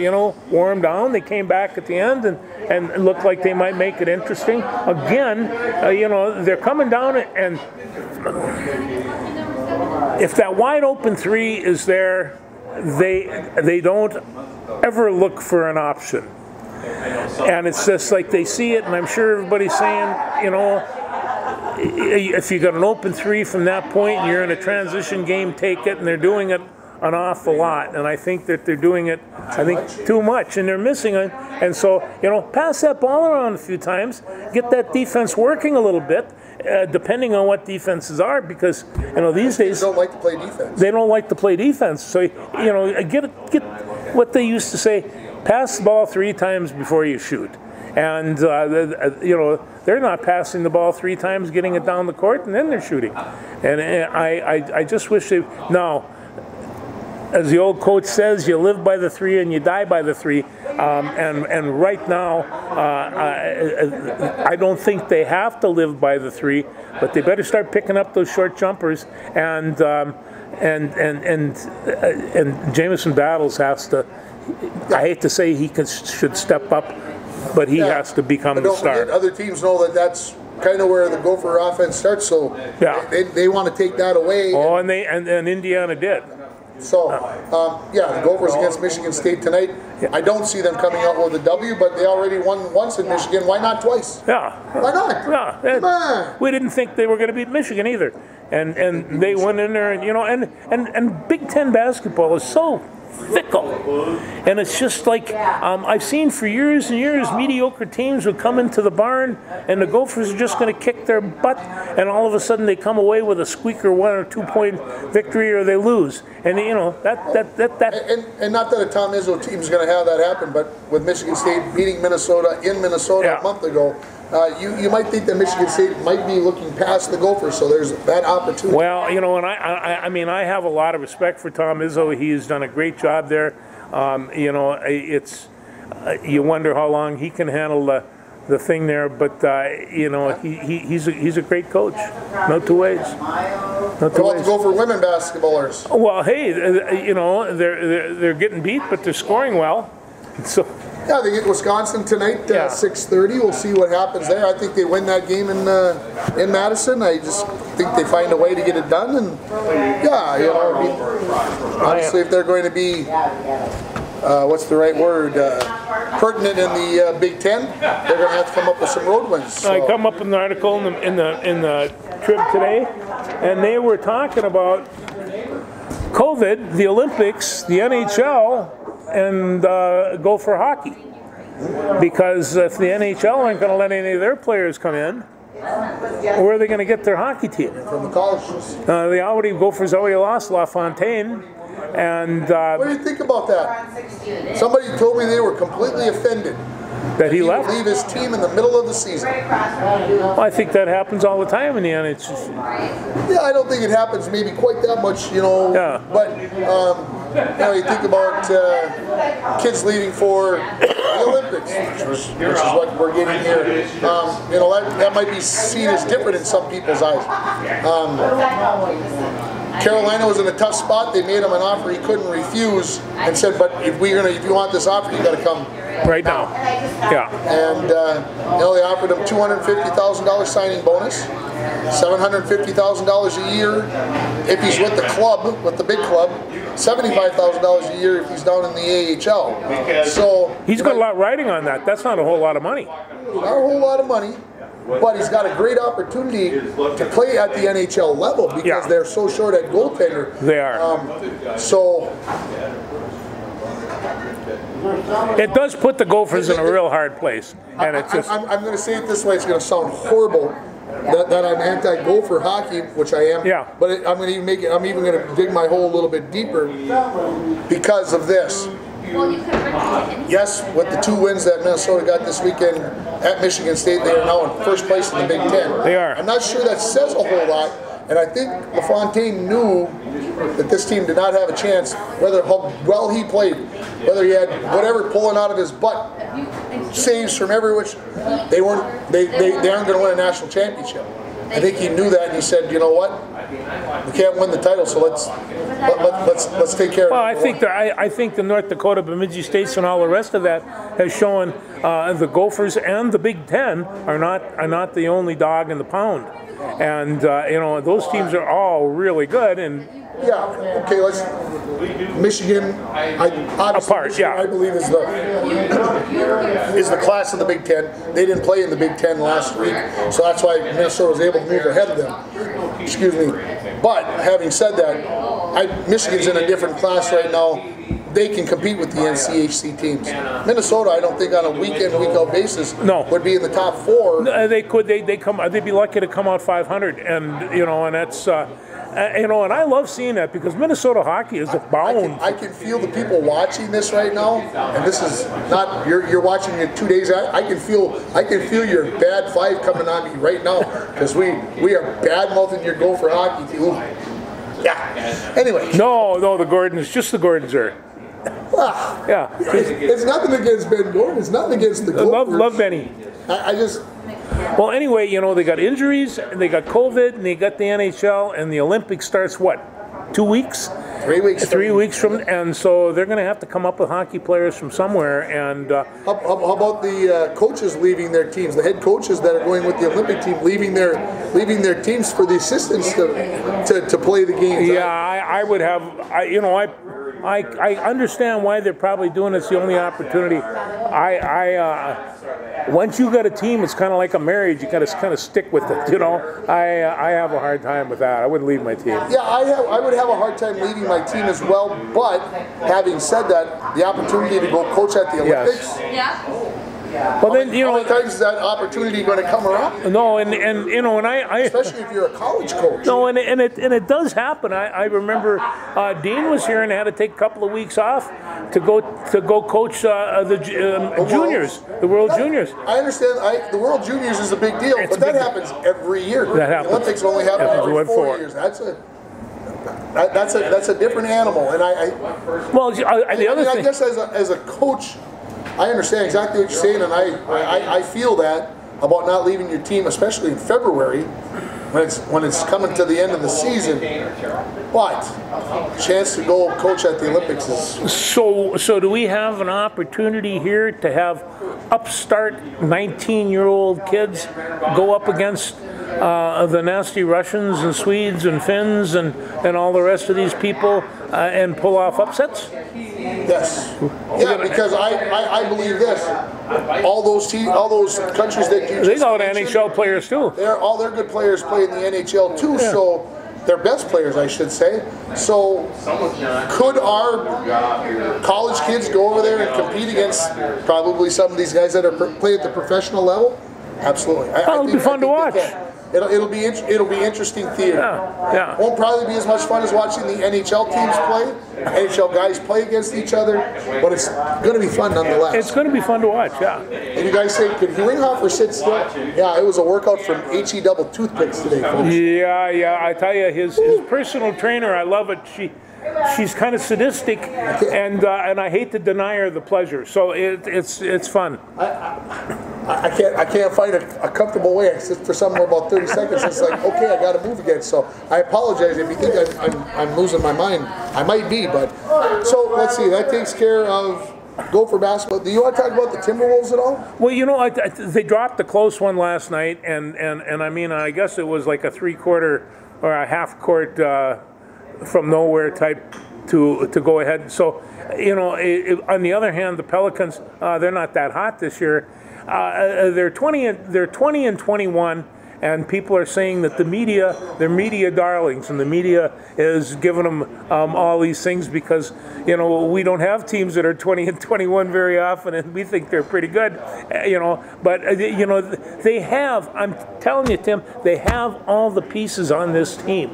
wore them down. They came back at the end and looked like they might make it interesting again. They're coming down, and if that wide open three is there, they don't ever look for an option. And it's just like they see it, and I'm sure everybody's saying, if you got an open three from that point and you're in a transition game, take it, and they're doing it an awful lot, and I think that they're doing it, too much, and they're missing it. And so, pass that ball around a few times, get that defense working a little bit, depending on what defenses are, because these days they don't like to play defense. They don't like to play defense. So get what they used to say: pass the ball 3 times before you shoot. And they're not passing the ball 3 times, getting it down the court, and then they're shooting. And I just wish they now. As the old coach says, you live by the 3 and you die by the 3. And right now, I don't think they have to live by the 3, but they better start picking up those short jumpers. And Jamison Battles has to. I hate to say he should step up, but he has to become the star. Forget, other teams know that that's kind of where the Gopher offense starts, so they want to take that away. Oh, and Indiana did. So, the Gophers against Michigan State tonight. I don't see them coming out with a W, but they already won once in Michigan. Why not twice? Yeah. Why not? Yeah. Come on. We didn't think they were going to beat Michigan either. And they went in there, and Big Ten basketball is so fickle. And it's just like, I've seen for years and years, mediocre teams would come into the barn, and the Gophers are just going to kick their butt, and all of a sudden they come away with a squeaker 1 or 2 point victory, or they lose. And And not that a Tom Izzo team is going to have that happen, but with Michigan State beating Minnesota in Minnesota a month ago, you might think that Michigan State might be looking past the Gophers, so there's that opportunity. Well, and I have a lot of respect for Tom Izzo. He's done a great job there. It's you wonder how long he can handle the thing there, but he's a great coach. No two ways. What about the Gopher women basketballers? Well, hey, they're getting beat, but they're scoring well. So. Yeah, they get Wisconsin tonight, 6:30. We'll see what happens there. I think they win that game in Madison. I just think they find a way to get it done. And obviously, if they're going to be, what's the right word, pertinent in the Big Ten, they're going to have to come up with some road wins. So. I come up with an article in the Trib today, and they were talking about COVID, the Olympics, the NHL. And go for hockey, because if the NHL aren't going to let any of their players come in, where are they going to get their hockey team? From the colleges. Gophers already lost LaFontaine, and what do you think about that? Somebody told me they were completely offended that he left. Leave his team in the middle of the season. Well, I think that happens all the time in the NHL. Yeah, I don't think it happens maybe quite that much, Yeah. But you think about kids leaving for the Olympics, which is what we're getting here. That might be seen as different in some people's eyes. Carolina was in a tough spot. They made him an offer he couldn't refuse, and said, "But if you want this offer, you got to come right now." Yeah. And they offered him $250,000 signing bonus, $750,000 a year if he's with the club, with the big club. $75,000 a year if he's down in the AHL. So he's got a lot riding on that. That's not a whole lot of money. Not a whole lot of money, but he's got a great opportunity to play at the NHL level because they're so short at goaltender. They are. So it does put the Gophers in a real hard place, and it's just. I'm going to say it this way. It's going to sound horrible. that I'm anti-Gopher hockey, which I am. Yeah. But I'm going to even make it. I'm even going to dig my hole a little bit deeper because of this. Yes, with the 2 wins that Minnesota got this weekend at Michigan State, they are now in first place in the Big Ten. They are. I'm not sure that says a whole lot, and I think LaFontaine knew that this team did not have a chance, whether how well he played, whether he had whatever pulling out of his butt, saves from every which, they aren't going to win a national championship. I think he knew that, and he said, you know what, we can't win the title, so let's take care of it. Well, I think the North Dakota, Bemidji States, and all the rest of that has shown the Gophers and the Big Ten are not the only dog in the pound, and those teams are all really good. And yeah, okay, let's Michigan. Apart, Michigan, yeah. I believe is the class of the Big Ten. They didn't play in the Big Ten last week, so that's why Minnesota was able to move ahead of them. Excuse me. But having said that, Michigan's in a different class right now. They can compete with the NCHC teams. Minnesota, I don't think on a week-in, week-out basis would be in the top 4. They could. They'd be lucky to come out 500, and and that's. And I love seeing that because Minnesota hockey is abound. I can feel the people watching this right now, and this is not you're watching it 2 days. I can feel your bad 5 coming on me right now because we are bad mouthing your Gopher hockey team. Yeah. Anyway. No, the Gordons, just the Gordons are. Yeah. It's nothing against Ben Gordon. It's nothing against the Gophers. Love Benny. I just. Well, anyway, they got injuries, and they got COVID, and they got the NHL, and the Olympics starts what? 2 weeks? 3 weeks. 3 weeks from, and so they're going to have to come up with hockey players from somewhere. And how about the coaches leaving their teams? The head coaches that are going with the Olympic team leaving their teams for the assistants to play the games. Yeah, I would have. I understand why they're probably doing it. It's the only opportunity. Once you got a team, it's kind of like a marriage. You got to kind of stick with it. I have a hard time with that. I wouldn't leave my team. Yeah, I would have a hard time leaving my team as well. But having said that, the opportunity to go coach at the Olympics. Yes. Yeah. Well, then how many times is that opportunity going to come around? No, and I especially if you're a college coach. No, and it does happen. I remember Dean was here and had to take a couple of weeks off to go coach the juniors, the World Juniors. I understand. The World Juniors is a big deal, but that happens every year. That happens. The Olympics only happen every 4 years. That's a different animal, and I guess as a coach, I understand exactly what you're saying, and I feel that about not leaving your team, especially in February, when it's coming to the end of the season. But chance to go coach at the Olympics is so. Do we have an opportunity here to have upstart 19-year-old kids go up against the nasty Russians and Swedes and Finns and all the rest of these people and pull off upsets? Yes. Yeah, because I believe this. All those countries that you they got NHL players too. All their good players play in the NHL too. Yeah. So their best players, I should say. So could our college kids go over there and compete against probably some of these guys that play at the professional level? Absolutely. It'll be fun to watch. It'll be interesting theater. Yeah. Won't probably be as much fun as watching the NHL teams play, NHL guys play against each other, but it's going to be fun nonetheless. It's going to be fun to watch, yeah. And you guys say, could Ringhofer sit still? Yeah, it was a workout from HE double toothpicks today, folks. Yeah. I tell you, his personal trainer, I love it. She's kind of sadistic, and I hate to deny her the pleasure. So it's fun. I can't find a comfortable way. I sit for somewhere about 30 seconds. It's like, okay, I got to move again. So I apologize if you think I'm losing my mind. I might be, but so let's see. That takes care of Gopher basketball. Do you want to talk about the Timberwolves at all? Well, they dropped a close one last night, and I mean, I guess it was like a 3/4 or a half court from nowhere type to go ahead. So, on the other hand, the Pelicans, they're not that hot this year. They're 20 and 21, and people are saying that they're media darlings, and the media is giving them all these things because, we don't have teams that are 20 and 21 very often, and we think they're pretty good, but, they have, I'm telling you, Tim, they have all the pieces on this team.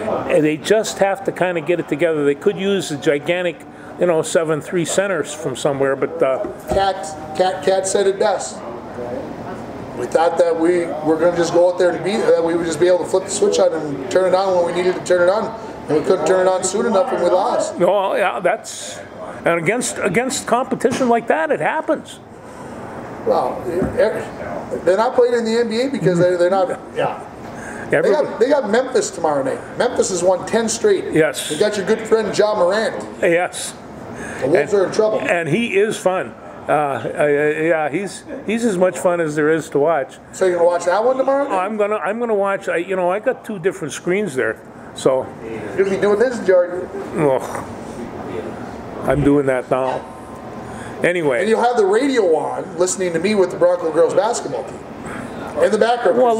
And they just have to kind of get it together. They could use a gigantic, 7-3 centers from somewhere, but Cat said it best. We thought that we were going to just go out there that we would just be able to flip the switch on and turn it on when we needed to turn it on, and we couldn't turn it on soon enough when we lost. No, yeah, and against competition like that, it happens. Well, they're not playing in the NBA because they're not. Yeah. They got Memphis tomorrow night. Memphis has won 10 straight. Yes. You got your good friend Ja Morant. Yes. The Wolves are in trouble. And he is fun. Yeah, he's as much fun as there is to watch. So you're gonna watch that one tomorrow? I'm gonna watch. I got 2 different screens there, so. You're gonna be doing this, Jordan. Oh, I'm doing that now. Anyway. And you'll have the radio on, listening to me with the Bronco girls basketball team. In the background, well,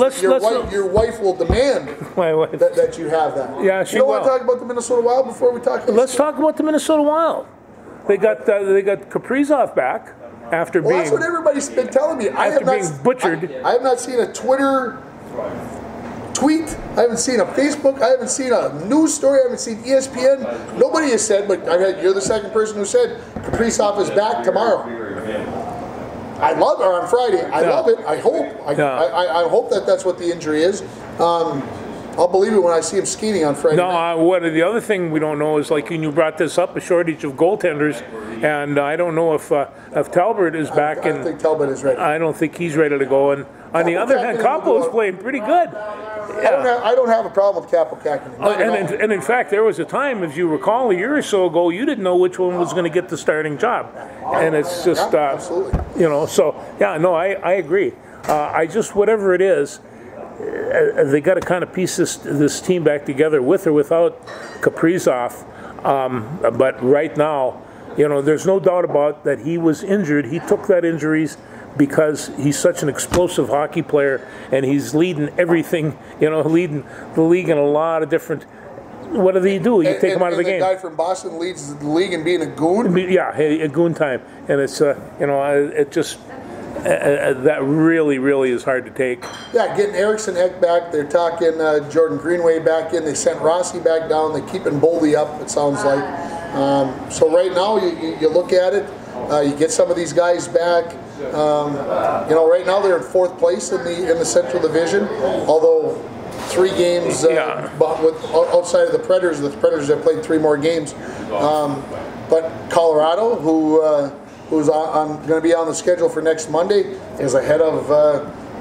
your wife will demand that you have that. Yeah, she will. You will. want to talk about the Minnesota Wild before we talk? Let's talk about the Minnesota Wild. They got Kaprizov back after being. That's what everybody's been telling me. Being butchered. I have not seen a Twitter tweet. I haven't seen a Facebook. I haven't seen a news story. I haven't seen ESPN. Nobody has said, but you're the second person who said Kaprizov is back tomorrow. I love it, or on Friday. I love it. I hope. I hope that's what the injury is. I'll believe it when I see him skating on Friday night. The other thing we don't know is, like when you brought this up, a shortage of goaltenders, and I don't know if Talbot is back. I don't think Talbot is ready. I don't think he's ready to go. And on the other hand, Capo is playing pretty good. Yeah. I don't have a problem with Capo Kakinen. And in fact, there was a time, if you recall, a year or so ago, you didn't know which one was going to get the starting job. And it's just, absolutely. I agree. Whatever it is, they got to kind of piece this team back together with or without Kaprizov. But right now, there's no doubt about that he was injured. He took that injuries because he's such an explosive hockey player, and he's leading everything, leading the league in a lot of different. What do they do? You take him out of the game. The guy from Boston leads the league in being a goon. Yeah, a goon time, and it's it just that really is hard to take. Yeah, getting Eriksson Ek back. They're talking Jordan Greenway back in. They sent Rossi back down. They're keeping Boldy up. It sounds like. So right now, you look at it. You get some of these guys back. Right now they're in 4th place in the Central Division. Although 3 games outside of the Predators have played 3 more games. But Colorado, who's going to be on the schedule for next Monday, is ahead of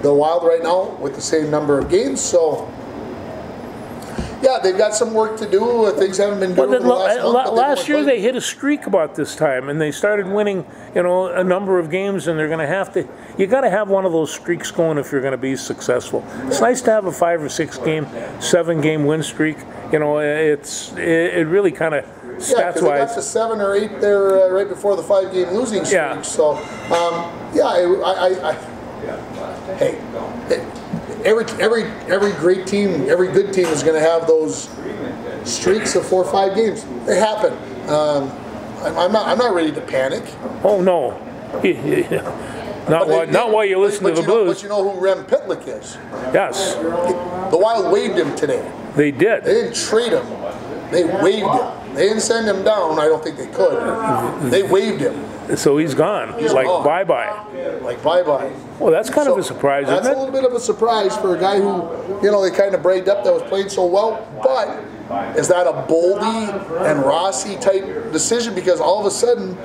the Wild right now with the same number of games. So. Yeah, they've got some work to do. Things haven't been good over the last month. Last year they hit a streak about this time, and they started winning, a number of games. And they're going to have to. You got to have one of those streaks going if you're going to be successful. It's nice to have a 5 or 6 game, 7 game win streak. It really kind of stats-wise. Yeah, because they got to 7 or 8 there right before the 5 game losing streak. Yeah. So, hey. Every great team, every good team is going to have those streaks of 4 or 5 games. They happen. I'm not ready to panic. Oh no, not while you listen to the Blues. But you know who Rem Pitlick is? Yes. The Wild waived him today. They did. They didn't trade him. They waived him. They didn't send him down. I don't think they could. They waived him. So he's gone. He's like gone. Bye-bye. Like bye-bye. Well, that's kind of a surprise, isn't it? That's a little bit of a surprise for a guy who, they kind of braved up that was playing so well. But is that a Boldy and Rossi type decision? Because all of a sudden,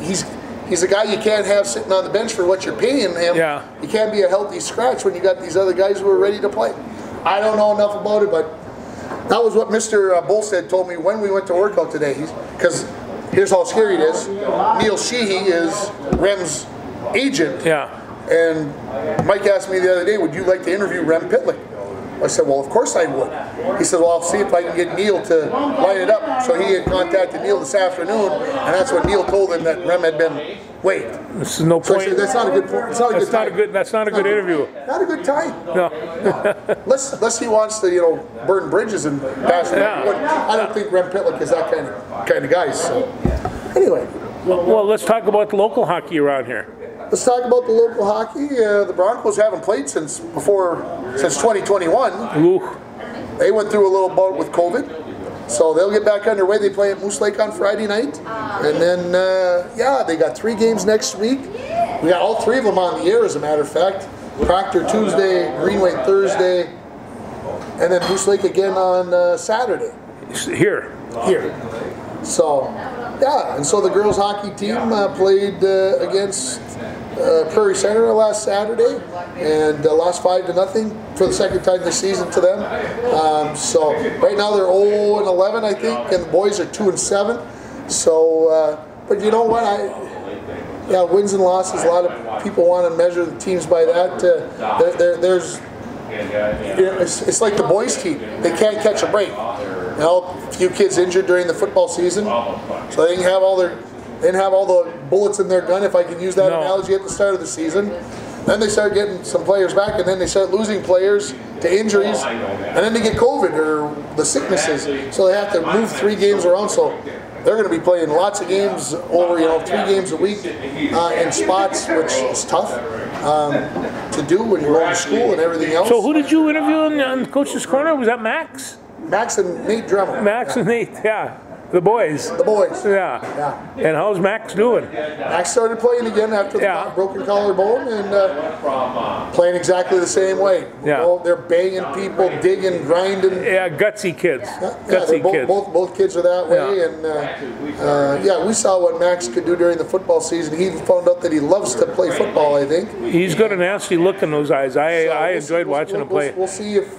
he's a guy you can't have sitting on the bench for what you're paying him. Yeah. You can't be a healthy scratch when you got these other guys who are ready to play. I don't know enough about it, but that was what Mr. Bolstead told me when we went to workout today. Because here's how scary it is. Neil Sheehy is Rem's agent. Yeah. And Mike asked me the other day, would you like to interview Rem Pitlick? I said, well, of course I would. He said, well, I'll see if I can get Neil to line it up. So he had contacted Neil this afternoon, and that's when Neil told him that Rem had been waived. This is no So I point. said, that's not a good point. It's not a good time. That's not a good interview. Not a good time. No. Unless he wants to, burn bridges and pass it. Yeah. I don't think Rem Pitlick is that kind of guy. So anyway, Well, let's talk about the local hockey around here. let's talk about the local hockey. The Broncos haven't played since 2021. Ooh. They went through a little bout with COVID. So they'll get back underway. They play at Moose Lake on Friday night. And then, they got 3 games next week. We got all 3 of them on the air, as a matter of fact. Proctor Tuesday, Greenway Thursday, and then Moose Lake again on Saturday. Here. So, and so the girls hockey team played against Prairie Center last Saturday and lost 5-0 for the second time this season to them. So right now they're 0-11, I think, and the boys are 2-7. So, but you know what? Wins and losses. A lot of people want to measure the teams by that. It's like the boys team. They can't catch a break. A few kids injured during the football season, so they didn't have all the bullets in their gun, if I can use that analogy, at the start of the season. Then they start getting some players back, and then they start losing players to injuries, and then they get COVID or the sicknesses, so they have to move 3 games around. So they're going to be playing lots of games over, 3 games a week in spots, which is tough to do when you're going to school and everything else. So who did you interview in Coach's Corner? Was that Max? Max and Nate Dremel. Max and Nate, yeah. The boys. The boys. Yeah. And how's Max doing? Max started playing again after the broken collarbone and playing exactly the same way. They're banging people, digging, grinding. Yeah, gutsy kids. Gutsy kids. Both kids are that way. And we saw what Max could do during the football season. He found out that he loves to play football, I think. He's got a nasty look in those eyes. I enjoyed watching him play. We'll see if,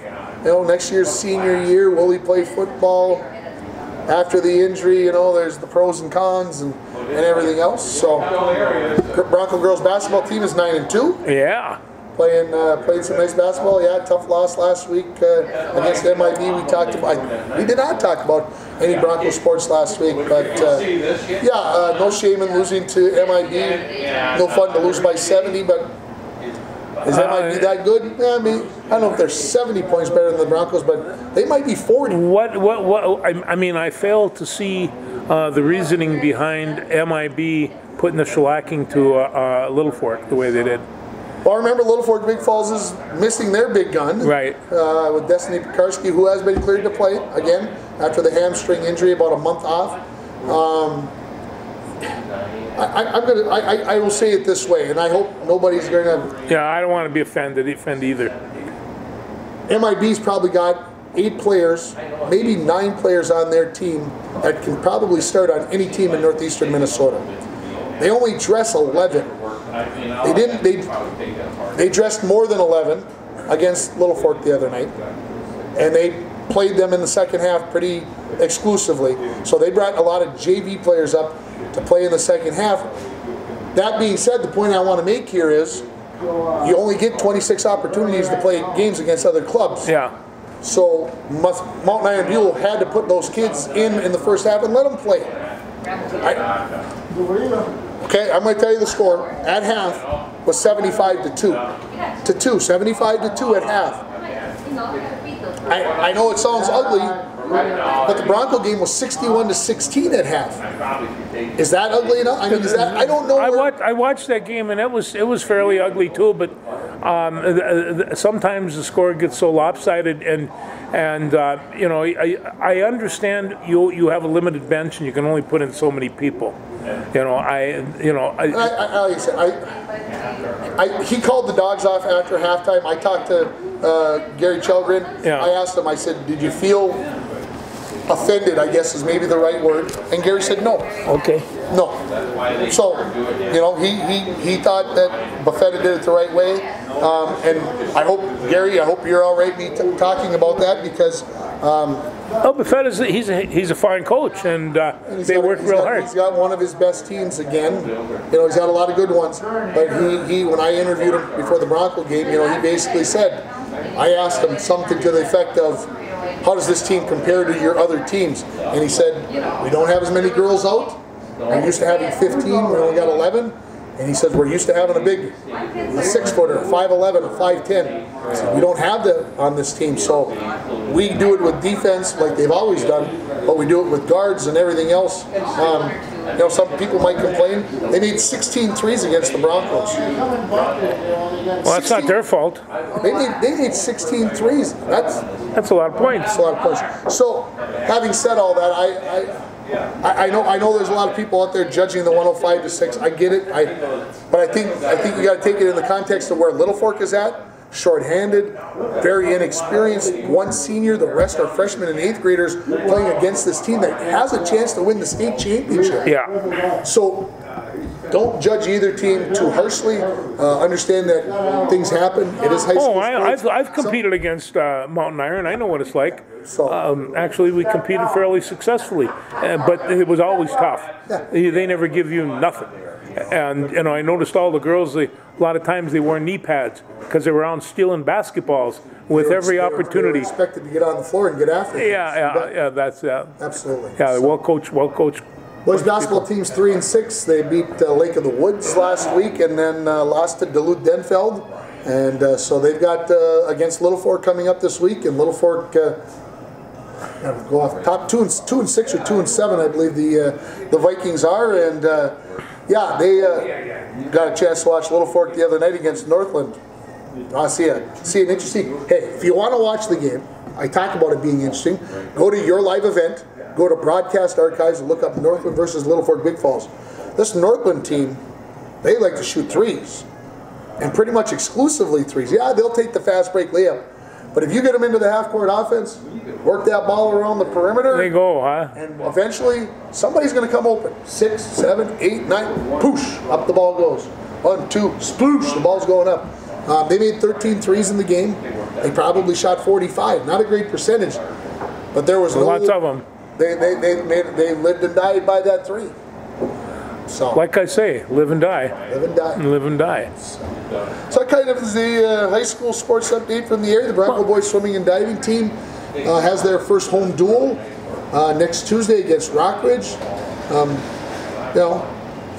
next year's senior year, will he play football? After the injury, there's the pros and cons and everything else. So, Bronco girls basketball team is 9-2. Yeah. Played some nice basketball. Yeah, tough loss last week against MIB. We did not talk about any Bronco sports last week, but no shame in losing to MIB. No fun to lose by 70, but is MIB that good? I don't know if they're 70 points better than the Broncos, but they might be 40. I failed to see the reasoning behind MIB putting the shellacking to Little Fork the way they did. Well, remember, Little Fork Big Falls is missing their big gun. Right. With Destiny Pekarski, who has been cleared to play again after the hamstring injury, about a month off. I will say it this way, and I hope nobody's going to... Yeah, I don't want to be offend either. MIB's probably got 8 players, maybe 9 players on their team that can probably start on any team in northeastern Minnesota. They only dress 11. They dressed more than 11 against Little Fork the other night, and they played them in the second half pretty exclusively. So they brought a lot of JV players up to play in the second half. That being said, the point I want to make here is you only get 26 opportunities to play games against other clubs. Yeah. So Mountain Iron Buell had to put those kids in the first half and let them play. Okay, I'm going to tell you the score. At half was 75-2. 75-2 at half. I know it sounds ugly, but the Bronco game was 61-16 at half. Is that ugly enough? I mean, is that? I don't know. I watched that game, and it was fairly ugly too. But sometimes the score gets so lopsided, and I understand you have a limited bench and you can only put in so many people. He called the dogs off after halftime. I talked to Gary Chelgren. Yeah. I asked him, I said, did you feel offended, I guess is maybe the right word. And Gary said no. Okay. No. So, he thought that Buffetta did it the right way. And I hope, Gary, I hope you're all right me talking about that because... Buffetta's he's a fine coach, and they work real hard. He's got one of his best teams again. He's got a lot of good ones. But he when I interviewed him before the Bronco game, he basically said, I asked him something to the effect of, how does this team compare to your other teams? And he said, we don't have as many girls out. We're used to having 15, we only got 11. And he said, we're used to having a 6-footer, a 5'11", a 5'10". He said, we don't have that on this team, so we do it with defense like they've always done, but we do it with guards and everything else. Some people might complain. They made 16 threes against the Broncos. Well, that's not their fault. They made 16 threes. That's a lot of points. That's a lot of points. So, having said all that, I know there's a lot of people out there judging the 105-6. I get it. But I think you got to take it in the context of where Little Fork is at. Short-handed, very inexperienced, one senior, the rest are freshmen and 8th graders playing against this team that has a chance to win the state championship. Yeah. So don't judge either team too harshly. Understand that things happen. It is high school sports. I've competed against Mountain Iron. I know what it's like. Actually, we competed fairly successfully, but it was always tough. Yeah. They never give you nothing. And I noticed all the girls, a lot of times they wore knee pads because they were out stealing basketballs with every opportunity. They were expected to get on the floor and get after it. Yeah, that's absolutely. Yeah, well coached. Boys basketball team's 3-6. They beat Lake of the Woods last week and then lost to Duluth Denfeld. And so they've got against Little Fork coming up this week, and Little Fork go off top 2-6 or 2-7, I believe the Vikings are. And they got a chance to watch Little Fork the other night against Northland. See an interesting. Hey, if you want to watch the game, I talk about it being interesting. Go to your live event. Go to Broadcast Archives and look up Northland versus Little Fork Big Falls. This Northland team, they like to shoot threes, and pretty much exclusively threes. Yeah, they'll take the fast break layup, but if you get them into the half-court offense, work that ball around the perimeter, they go, huh? And eventually somebody's going to come open. 6, 7, 8, 9, poosh, up the ball goes. 1, 2, sploosh, the ball's going up. They made 13 threes in the game. They probably shot 45. Not a great percentage, but there was lots of them. They lived and died by that 3. So, like I say, live and die. Live and die. Live and die. So that kind of is the high school sports update from the area. The Bronco Boys swimming and diving team has their first home duel next Tuesday against Rockridge.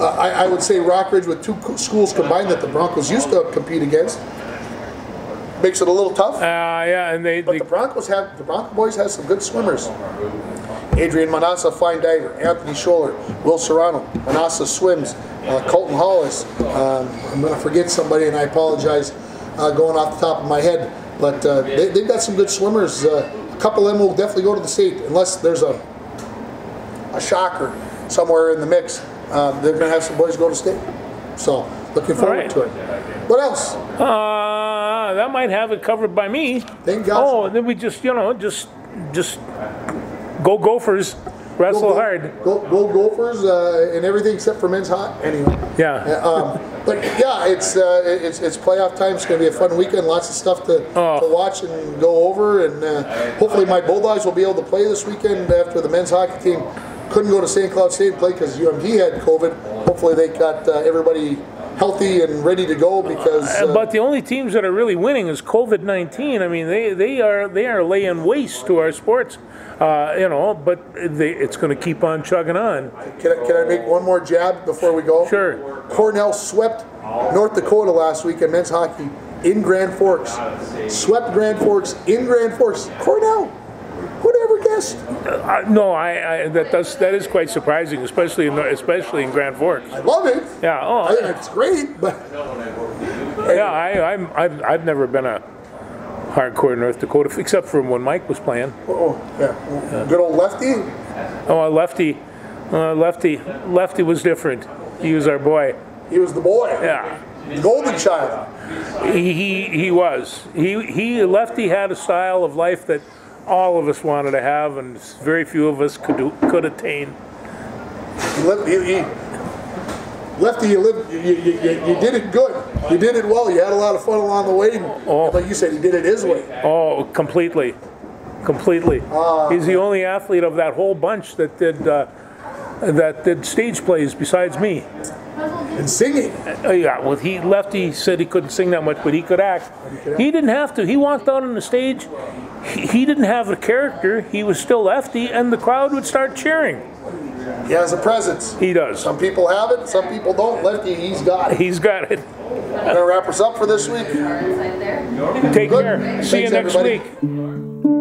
I would say Rockridge, with 2 schools combined that the Broncos used to compete against, makes it a little tough. But the Bronco Boys have some good swimmers. Adrian Manassa, fine diver. Anthony Scholler, Will Serrano, Manassa swims. Colton Hollis. I'm going to forget somebody, and I apologize going off the top of my head. But they've got some good swimmers. A couple of them will definitely go to the state, unless there's a shocker somewhere in the mix. They're going to have some boys go to state. So, looking forward to it. What else? That might have it covered by me. Thank God. Oh, and then we just go Gophers, wrestle hard. Go Gophers and everything except for men's hot. Anyway. Yeah. But yeah, it's playoff time. It's going to be a fun weekend. Lots of stuff to watch and go over. And hopefully my Bulldogs will be able to play this weekend after the men's hockey team couldn't go to St. Cloud State and play because UMD had COVID. Hopefully they got everybody healthy and ready to go because. But the only teams that are really winning is COVID-19. I mean, they are laying waste to our sports. But it's going to keep on chugging on. Can I make one more jab before we go? Sure. Cornell swept North Dakota last week in men's hockey in Grand Forks. Swept Grand Forks in Grand Forks. Cornell. Who'd ever guessed? No, that is quite surprising, especially in Grand Forks. I love it. Yeah. It's great, but. Yeah, I've never been a hardcore North Dakota, except for when Mike was playing. Yeah. Good old Lefty? Lefty was different. He was our boy. He was the boy. Yeah. The golden child. He was. Lefty had a style of life that all of us wanted to have, and very few of us could attain. Lefty, you did it good. You did it well. You had a lot of fun along the way. Like you said, he did it his way. Oh, completely. He's the only athlete of that whole bunch that did stage plays besides me. And singing. Yeah, well, Lefty said he couldn't sing that much, but he could act. He didn't have to. He walked out on the stage. He didn't have a character. He was still Lefty, and the crowd would start cheering. He has a presence. He does. Some people have it, some people don't. Lefty, he's got it. He's got it. Gonna wrap us up for this week. Take Good. care. See you Thanks, next everybody. week.